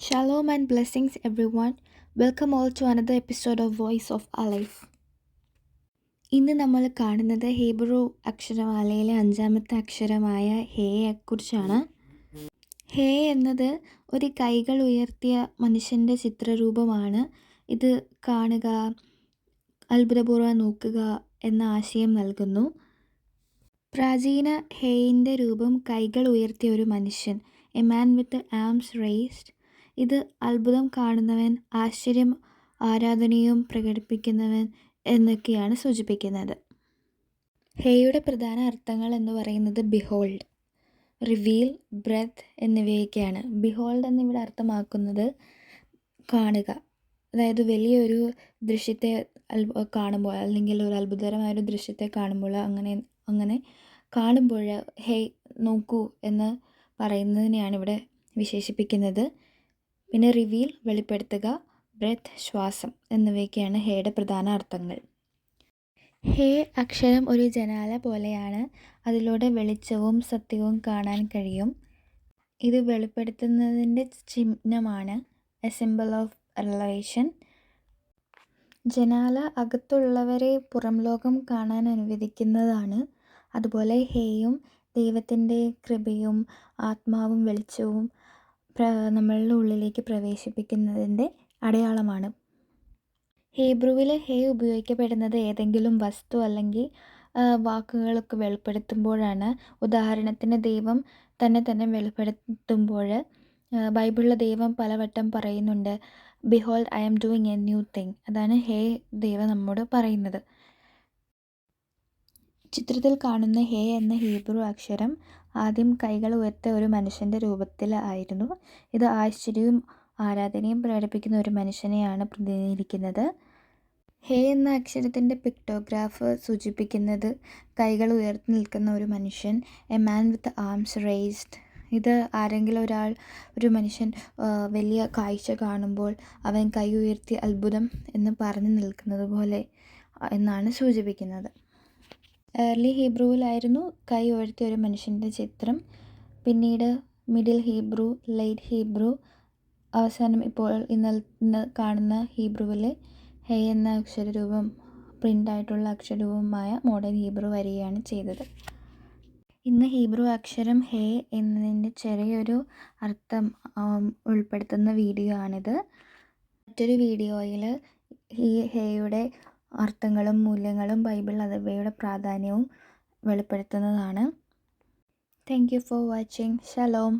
Shalom and blessings, everyone. Welcome all to another episode of Voice of Our Life. ഇന്ന് നമ്മൾ കാണുന്നത് Hebrew അക്ഷരമാലയിലെ 5-ാമത്തെ അക്ഷരമായ ഹേയെക്കുറിച്ചാണ്. ഹേ എന്നത് ഒരു കൈകൾ ഉയർത്തിയ മനുഷ്യൻ്റെ ചിത്രരൂപമാണ്. ഇത് കാണുക, അത്ഭുതപൂർവ്വം നോക്കുക എന്ന ആശയം നൽകുന്നു. പ്രാചീന ഹേയിൻ്റെ രൂപം കൈകൾ ഉയർത്തിയ ഒരു മനുഷ്യൻ, a man with arms raised. ഇത് അത്ഭുതം കാണുന്നവൻ, ആശ്ചര്യം ആരാധനയും പ്രകടിപ്പിക്കുന്നവൻ എന്നൊക്കെയാണ് സൂചിപ്പിക്കുന്നത്. ഹേയുടെ പ്രധാന അർത്ഥങ്ങൾ എന്ന് പറയുന്നത് ബിഹോൾഡ്, റിവീൽ, ബ്രെത്ത് എന്നിവയൊക്കെയാണ്. ബിഹോൾഡ് എന്നിവിടെ അർത്ഥമാക്കുന്നത് കാണുക, അതായത് വലിയൊരു ദൃശ്യത്തെ കാണുമ്പോൾ അല്ലെങ്കിൽ ഒരു അത്ഭുതകരമായൊരു ദൃശ്യത്തെ കാണുമ്പോൾ അങ്ങനെ കാണുമ്പോൾ ഹേ നോക്കൂ എന്ന് പറയുന്നതിനെയാണ് ഇവിടെ വിശേഷിപ്പിക്കുന്നത്. പിന്നെ റിവീൽ വെളിപ്പെടുത്തുക, ബ്രെത്ത് ശ്വാസം എന്നിവയൊക്കെയാണ് ഹേയുടെ പ്രധാന അർത്ഥങ്ങൾ. ഹേ അക്ഷരം ഒരു ജനാല പോലെയാണ്. അതിലൂടെ വെളിച്ചവും സത്യവും കാണാൻ കഴിയും. ഇത് വെളിപ്പെടുത്തുന്നതിൻ്റെ ചിഹ്നമാണ്, എ സിംബൽ ഓഫ് റിലേഷൻ. ജനാല അകത്തുള്ളവരെ പുറം ലോകം കാണാൻ അനുവദിക്കുന്നതാണ്. അതുപോലെ ഹേയും ദൈവത്തിൻ്റെ കൃപയും ആത്മാവും വെളിച്ചവും നമ്മളുടെ ഉള്ളിലേക്ക് പ്രവേശിപ്പിക്കുന്നതിൻ്റെ അടയാളമാണ്. ഹീബ്രുവിൽ ഹേ ഉപയോഗിക്കപ്പെടുന്നത് ഏതെങ്കിലും വസ്തു അല്ലെങ്കിൽ വാക്കുകളൊക്കെ വെളിപ്പെടുത്തുമ്പോഴാണ്. ഉദാഹരണത്തിന് ദൈവം തന്നെ വെളിപ്പെടുത്തുമ്പോൾ ബൈബിളിലെ ദൈവം പലവട്ടം പറയുന്നുണ്ട്, behold I am doing a new thing. അതാണ് ഹേ ദൈവം നമ്മോട് പറയുന്നത്. ചിത്രത്തിൽ കാണുന്ന ഹേ എന്ന ഹീബ്രു അക്ഷരം ആദ്യം കൈകൾ ഉയർത്തിയ ഒരു മനുഷ്യൻ്റെ രൂപത്തിൽ ആയിരുന്നു. ഇത് ആശ്ചര്യവും ആരാധനയും പ്രകടിപ്പിക്കുന്ന ഒരു മനുഷ്യനെയാണ് പ്രതിനിധീകരിക്കുന്നത്. ഹേ എന്ന അക്ഷരത്തിൻ്റെ പിക്ടോഗ്രാഫ് സൂചിപ്പിക്കുന്നത് കൈകൾ ഉയർത്തി നിൽക്കുന്ന ഒരു മനുഷ്യൻ, a man with arms raised. ഇത് ഒരു മനുഷ്യൻ വലിയ കാഴ്ച കാണുമ്പോൾ അവൻ കൈ ഉയർത്തി അത്ഭുതം എന്ന് പറഞ്ഞു നിൽക്കുന്നത് പോലെ എന്നാണ് സൂചിപ്പിക്കുന്നത്. ഏർലി ഹീബ്രുവിലായിരുന്നു കൈ ഉയർത്തിയ ഒരു മനുഷ്യൻ്റെ ചിത്രം. പിന്നീട് മിഡിൽ ഹീബ്രു, ലേറ്റ് ഹീബ്രു, അവസാനം ഇപ്പോൾ ഇന്ന് കാണുന്ന ഹീബ്രുവിൽ ഹേ എന്ന അക്ഷരരൂപം, പ്രിൻ്റായിട്ടുള്ള അക്ഷരരൂപമായ മോഡേൺ ഹീബ്രു വരികയാണ് ചെയ്തത്. ഇന്ന് ഹീബ്രു അക്ഷരം ഹേ എന്നതിൻ്റെ ചെറിയൊരു അർത്ഥം ഉൾപ്പെടുത്തുന്ന വീഡിയോ ആണിത്. മറ്റൊരു വീഡിയോയിൽ ഈ ഹേയുടെ അർത്ഥങ്ങളും മൂല്യങ്ങളും ബൈബിൾ അവയുടെ പ്രാധാന്യവും വെളിപ്പെടുത്തുന്നതാണ്. Thank you for watching. Shalom.